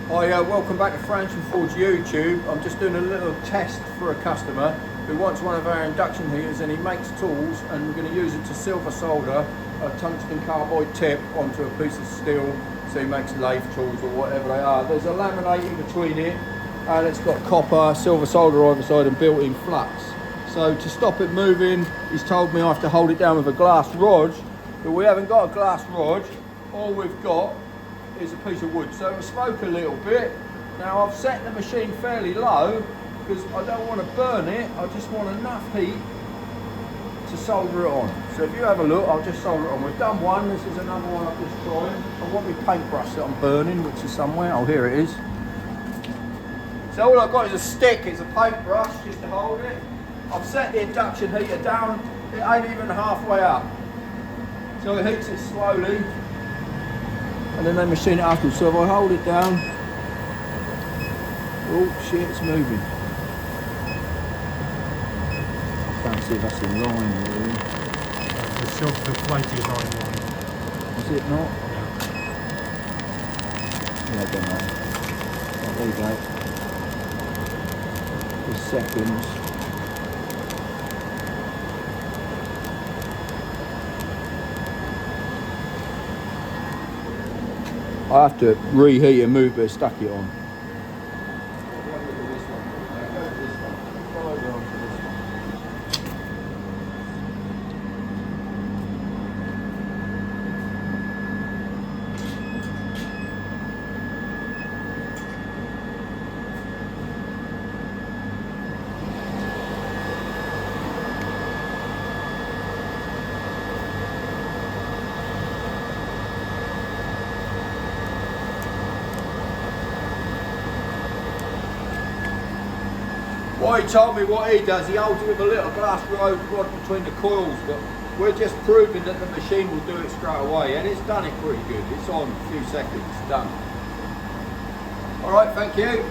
Hi, welcome back to Franch and Ford's YouTube. I'm just doing a little test for a customer who wants one of our induction heaters, and he makes tools, and we're going to use it to silver solder a tungsten carbide tip onto a piece of steel. So he makes lathe tools or whatever they are. There's a laminate in between it, and it's got copper, silver solder either side and built-in flux. So to stop it moving, he's told me I have to hold it down with a glass rod, but we haven't got a glass rod. All we've got is a piece of wood, so it'll smoke a little bit. Now I've set the machine fairly low because I don't want to burn it, I just want enough heat to solder it on. So if you have a look, I'll just solder it on. We've done one, this is another one I've just tried. I want my paintbrush that I'm burning, which is somewhere. Oh, here it is. So all I've got is a stick, it's a paintbrush just to hold it. I've set the induction heater down, it ain't even halfway up. So it heats it slowly, and then they machine it afterwards. So if I hold it down, oh shit, it's moving. Can't see if that's in line really. The plate is not in line. Is it not? Yeah, I don't know. Oh, there you go. For seconds. I have to reheat and move, but stuck it on. Well, he told me what he does, he holds it with a little glass rod between the coils, but we're just proving that the machine will do it straight away, and it's done it pretty good. It's on a few seconds, done. Alright, thank you.